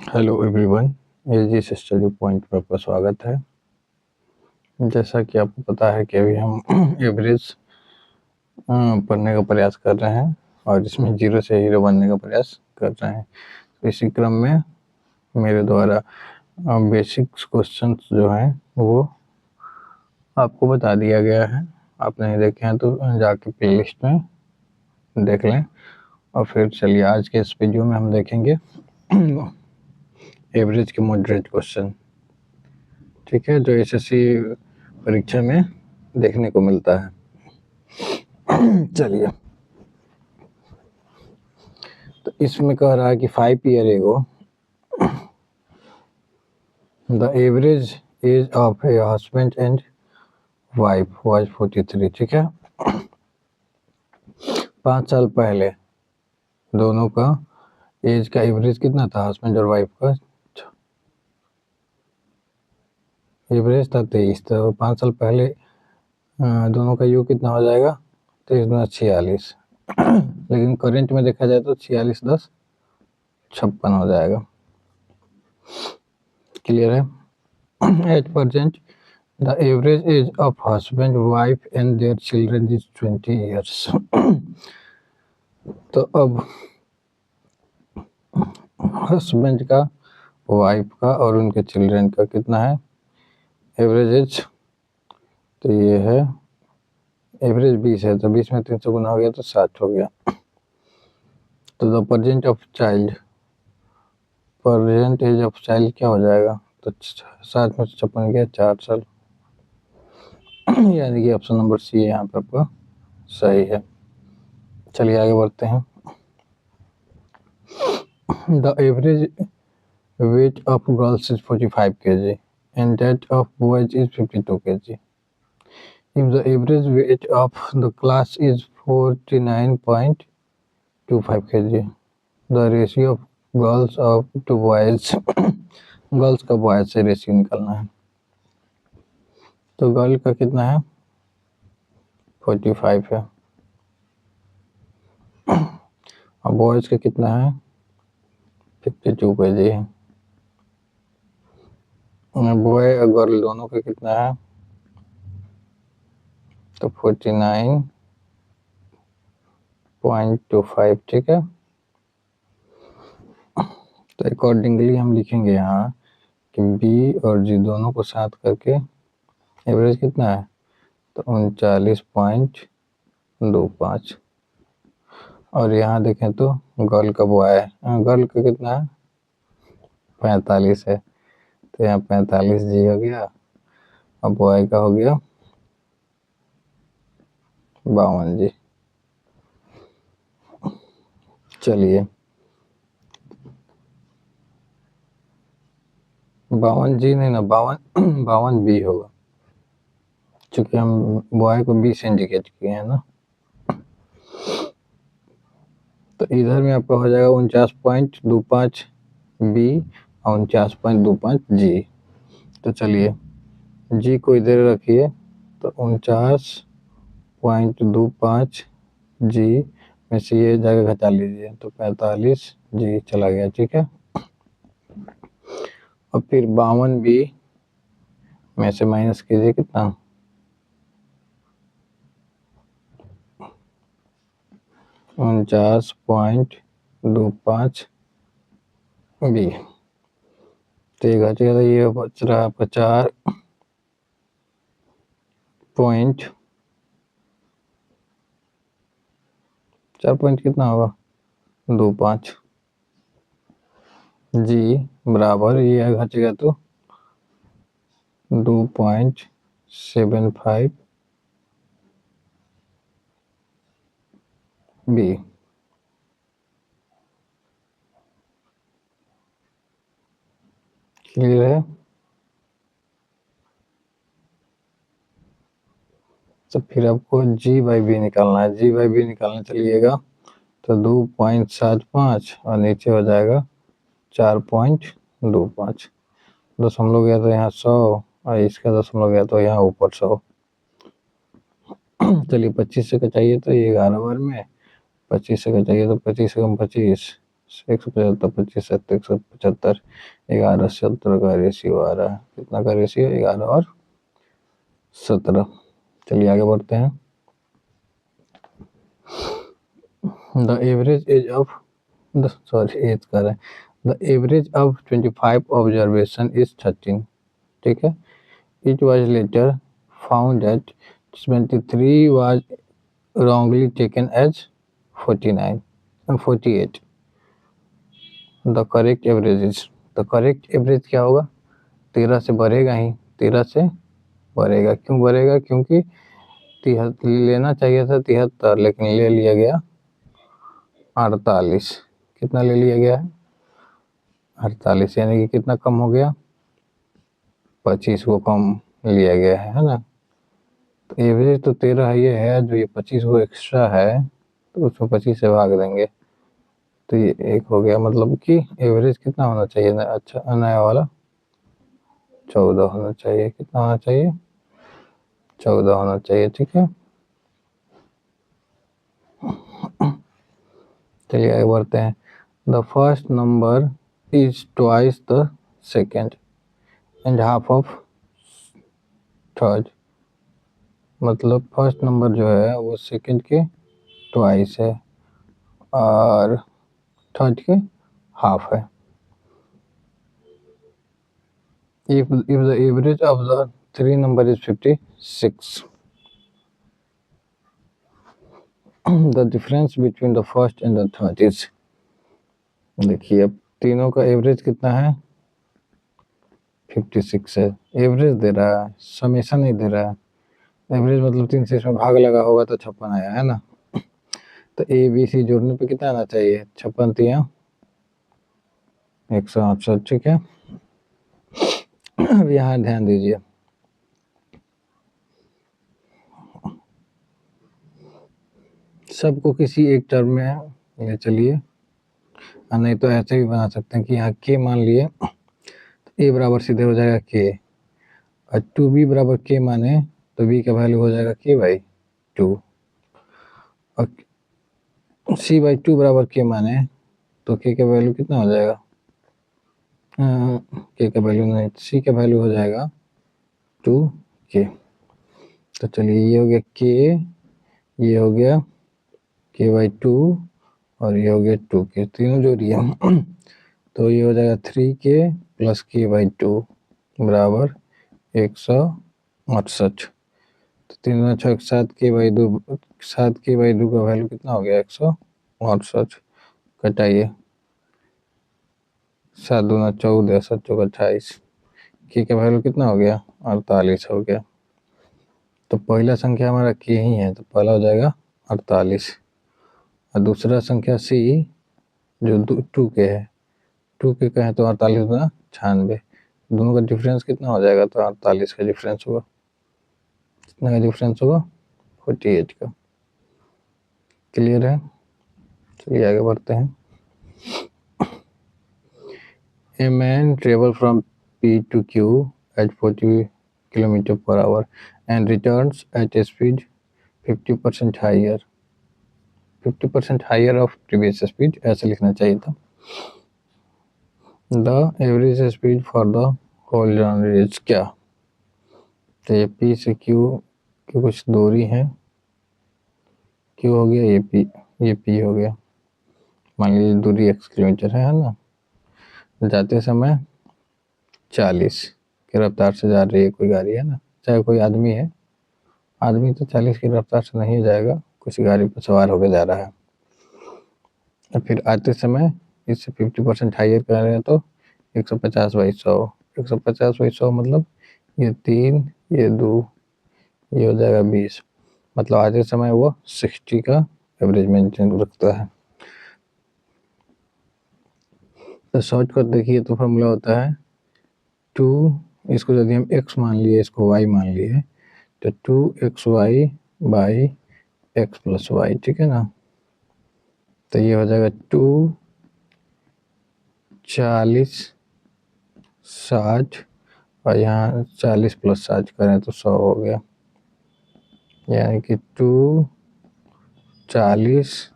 Hello everyone, AGS study point में आपका स्वागत है। जैसा कि आपको पता है कि अभी हम एवरेज पढ़ने का प्रयास कर रहे हैं और इसमें जीरो से हीरो बनने का प्रयास कर रहे हैं। तो इसी क्रम में मेरे द्वारा बेसिक्स क्वेश्चंस जो हैं वो आपको बता दिया गया है। आप नहीं देखे हैं तो जाके प्लेलिस्ट में देख लें। और फिर चलिए आज के इस वीडियो में हम देखेंगे एवरेज के मॉडरेट क्वेश्चन, ठीक है, जो एसएससी परीक्षा में देखने को मिलता है। चलिए, तो इसमें कह रहा है कि 5 year ago the average age of a husband and wife was 43, ठीक है। 5 साल पहले दोनों का एज का एवरेज कितना था, हस्बैंड और वाइफ का एवरेज था 23। तो 5 साल पहले दोनों का योग कितना हो जाएगा, 23 गुना 46। लेकिन करंट में देखा जाए तो 46 10 56 हो जाएगा। क्लियर है। At present the average age of husband wife and their children is 20 years. तो अब हस्बैंड का, वाइफ का और उनके चिल्ड्रन का कितना है एवरेज एज। तो ये है एवरेज 20 है, तो 20 में 300 गुना हो गया तो 60 हो गया। तो the present of child, present age of child क्या हो जाएगा, तो 60 में 56 गया 4 साल। यानी कि ऑप्शन नंबर सी है यहाँ पे आपका सही है। चलिए आगे बढ़ते हैं। The average weight of girls is 45 kg and that of boys is 52 kg. If the average weight of the class is 49.25 kg, the ratio of girls of to boys girls का बॉयज से ratio निकालना है। तो girl का कितना है 45 है और बॉयज का कितना है 52 kg है। बॉय और गर्ल दोनों का कितना है तो 49.25, ठीक है। तो अकॉर्डिंगली हम लिखेंगे यहाँ कि बी और जी दोनों को साथ करके एवरेज कितना है तो 39.25। और यहाँ देखें तो गर्ल का बॉय है, गर्ल का कितना है 45 है, तो यहाँ 45 जी हो गया और बॉय का हो गया 52 जी। चलिए 52 जी नहीं ना 52 बी होगा, चूंकि हम बॉय को 20 इंडिकेट किए हैं ना। तो इधर में आपका हो जाएगा 49.25 बी और 49.25 जी। तो चलिए जी को इधर रखिए, तो 49.25 जी में से ये जगह घटा लीजिए तो 45 जी चला गया, ठीक है। और फिर 52 बी में से माइनस कीजिए कितना 49.25 बी, तो ये घटेगा तो ये बच रहा है 50 पॉइंट 4 पॉइंट कितना होगा 25 जी बराबर ये घटेगा तो 2.75 बी। क्लियर है। तो फिर आपको जी बाई बी निकालना है। जी बाई बी निकालने चलिएगा तो 2.75 और नीचे हो जाएगा 4.25। दशमलव गया तो यहाँ 100 और इसका दशमलव गया तो यहाँ ऊपर 100। चलिए 25 से कटाइए तो ये 11 बार में, 25 से कटाइए तो 25 से कम 25 175, 25, 175, 11, 17 का रेशियो आ रहा है। कितना का रेशियो? 11 और 17। चलिए आगे बढ़ते हैं। The average age of the age कर रहे हैं। The average of 25 observation is 13। ठीक है। It was later found that 23 was wrongly taken as 49 and 48. The correct average is, the correct average क्या होगा? 13 से बढ़ेगा ही, 13 से बढ़ेगा। क्यों बढ़ेगा? क्योंकि लेना चाहिए था 73, लेकिन ले लिया गया 48। कितना ले लिया गया है? 48, यानी कि कितना कम हो गया? 25 को कम लिया गया है ना। तो एवरेज तो 13 ये है, जो ये 25 को एक्स्ट्रा है तो उसको 25 से भाग देंगे तो ये 1 हो गया। मतलब कि एवरेज कितना होना चाहिए ना? अच्छा, नया वाला 14 होना चाहिए। कितना होना चाहिए? 14 होना चाहिए। ठीक है। चलिए आगे बढ़ते हैं। The first number is twice the second and half of third. मतलब फर्स्ट नंबर जो है वो सेकेंड के ट्वाइस है और थर्ड के हाफ है। if the average of the three number is 56, the difference between the first and the third is, देखिए अब तीनों का एवरेज कितना है? 56 है। एवरेज दे रहा है, समेशन नहीं दे रहा है। एवरेज मतलब 3 से इसमें भाग लगा होगा तो 56 आया है ना। तो ए बी सी जोड़ने पे कितना आना चाहिए? 56 3 168। ठीक है। अब यहाँ ध्यान दीजिए, सबको किसी एक टर्म में ले चलिए, नहीं तो ऐसे भी बना सकते हैं कि यहाँ के मान लिए तो ए बराबर सीधे हो जाएगा के, और 2b बराबर के माने तो b का वैल्यू हो जाएगा के बाई 2, और c बाई 2 बराबर के माने तो k का वैल्यू कितना हो जाएगा? k का वैल्यू नहीं, c का वैल्यू हो जाएगा 2k। तो चलिए ये हो गया k, ये हो गया k बाई 2 और ये हो गया 2k, तीनों जोड़िए तो ये हो जाएगा 3k प्लस k बाई 2 बराबर 168। तो 3 में 6 7 के बाई 2, 7 के बाई 2 का वैल्यू कितना हो गया? 168। कटाइए, 7 दूना 14, 7 चौका 28, के का वैल्यू कितना हो गया? 48 हो गया। तो पहला संख्या हमारा के ही है तो पहला हो जाएगा 48, और दूसरा संख्या सी जो 2 के है, 2 के है तो 48 दूना 96, दोनों का डिफरेंस कितना हो जाएगा? तो 48 का डिफरेंस होगा। कितना का डिफरेंस होगा? 48 का। क्लियर है? चलिए आगे बढ़ते हैं। A man travel from P to Q at 40 km per hour and returns at a speed 50% higher, 50% higher of previous speed, ऐसे लिखना चाहिए था। The average speed for the whole journey is क्या? तो ये P से Q की कुछ दूरी है, Q हो गया, ये P हो गया। मान लीजिए दूरी x किलोमीटर है ना। जाते समय 40 की रफ्तार से जा रही है कोई गाड़ी है ना, चाहे कोई आदमी है, आदमी तो 40 की रफ्तार से नहीं जाएगा, कुछ गाड़ी पर सवार होकर जा रहा है। और फिर आते समय इससे 50% हाइयर कर रहे हैं तो 150/100, 150/100 मतलब ये 3, ये 2, ये हो जाएगा 20। मतलब आते समय वो 60 का एवरेज मेंटेन रखता है। तो शॉर्टकट देखिए तो फॉर्मूला होता है 2, इसको यदि हम x मान लिए, इसको y मान लिए तो 2xy by x plus Y. ठीक है ना। तो ये हो जाएगा 2 40 60 और यहाँ 40 प्लस 60 करें तो 100 हो गया, यानी कि 2 40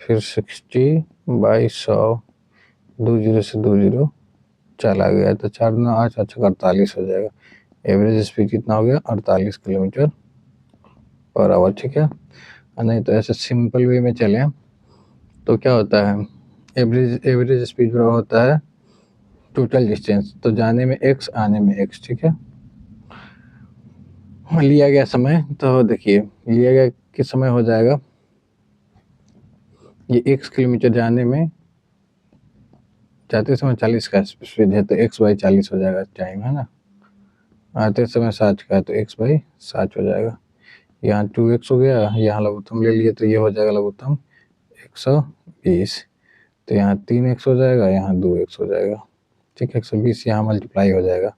फिर 60/100, 2 जीरो से 2 जीरो चला गया, तो 4 दूना 8, 48 हो जाएगा। एवरेज स्पीड कितना हो गया? 48 किलोमीटर पर आवर, ठीक है। नहीं तो ऐसे सिंपल वे में चलें तो क्या होता है, एवरेज स्पीड होता है टोटल डिस्टेंस, तो जाने में x, आने में x, ठीक है। लिया गया समय, तो देखिए लिया गया किस समय हो जाएगा, ये x किलोमीटर जाने में, जाते समय 40 का स्पीड है तो x/40 हो जाएगा टाइम, है ना। आते समय 60 का है तो x/60 हो जाएगा। यहाँ 2x हो गया, यहाँ लघुत्तम ले लिए तो ये हो जाएगा लघुत्तम 120, तो यहाँ 3x हो जाएगा, यहाँ 2x हो जाएगा, ठीक है। 120 यहाँ मल्टीप्लाई हो जाएगा,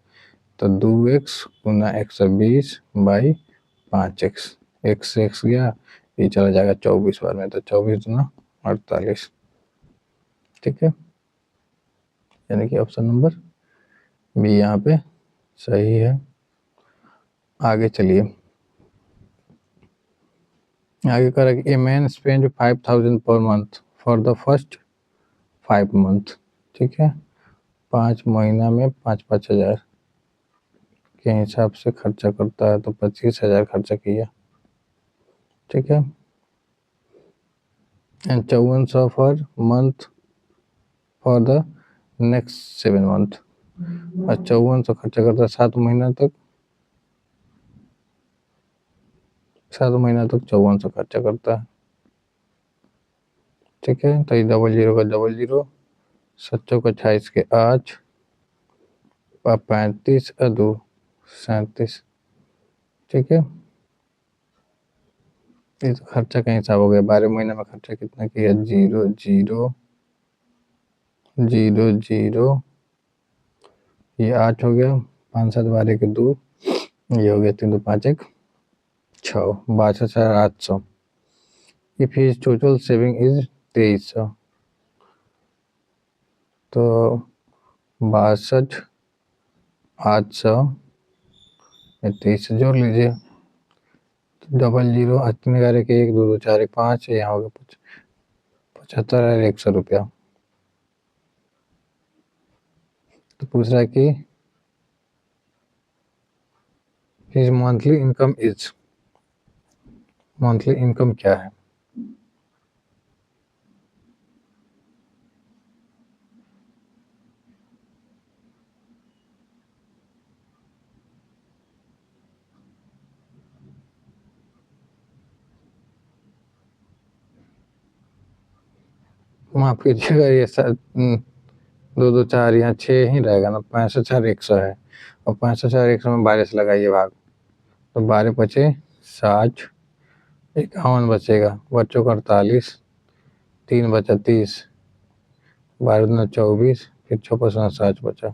तो 2x गुना 120/5x, x गया, ये चला जाएगा 24 बार में, तो 24 दूना 48, ठीक है। यानी कि ऑप्शन नंबर बी यहाँ पे सही है। आगे चलिए, आगे कर a man spend 5000 per month for the first 5 month, ठीक है। 5 महीना में 5-5 हज़ार के हिसाब से खर्चा करता है, तो 25,000 खर्चा किया, ठीक है। And 5400 per month for the next 7 month, और 5400 खर्चा करता है 7 महीना तक, 7 महीना तक 5400 खर्चा करता है, ठीक है। तो ये 00 का 00, 7 का 28 के 8, 35 2 37, ठीक है। ये तो खर्चा का हिसाब हो गया। 12 महीने में खर्चा कितना किया? 0 0 0 0, ये 8 हो गया, 5 7 12 के 2, ये हो गया 3 2 5 1 6, 62,800। If his total saving is 2300, तो 62,800 में 23 जोड़ लीजिए, 00 8 11 के 1 2 2 4 1 5, यहाँ हो गया 75,100 रुपया। तो पूछ रहा है कि his monthly income is, monthly income क्या है? माफ कीजिएगा, ये 2 2 4 यहाँ 6 ही रहेगा ना, 65,100 है, और 65,100 में 12 से लगाइए भाग, तो 12 बचे 60, 51 बचेगा, बच्चों का 48, 3 बचा 30, 12 दूना 24, फिर 6 5 60 बचा,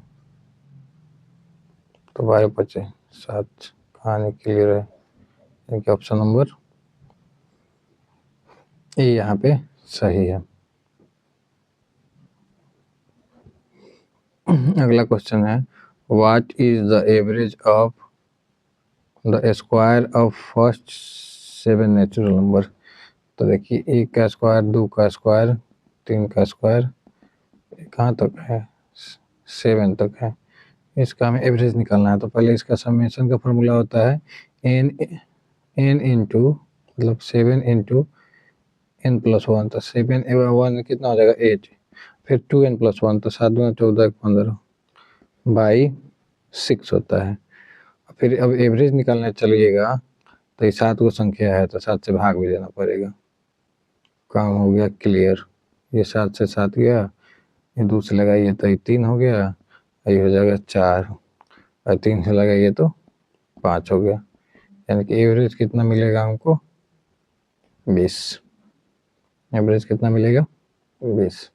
तो 12 बचे 7, कहानी क्लियर है। यानी कि ऑप्शन नंबर ए यहाँ पे सही है। अगला क्वेश्चन है, what is the average of the square of first 7 natural number. तो देखिए 1 का स्क्वायर, 2 का स्क्वायर, 3 का स्क्वायर, कहाँ तक है? 7 तक है। इसका हमें एवरेज निकालना है, तो पहले इसका समेशन का फॉर्मूला होता है n इंटू, मतलब 7 इंटू n+1, तो 7 1 कितना हो जाएगा 8, फिर 2n+1, तो 7 दूना 14 15 बाई 6 होता है। फिर अब एवरेज निकालने चलिएगा, तो ये 7 को संख्या है, तो 7 से भाग भी देना पड़ेगा। काम हो गया क्लियर। ये 7 से 7 गया, ये 2 से लगाइए तो ये 3 हो गया, ये हो जाएगा 4, और 3 से लगाइए तो 5 हो गया। यानी कि एवरेज कितना मिलेगा हमको? 20। एवरेज कितना मिलेगा? 20।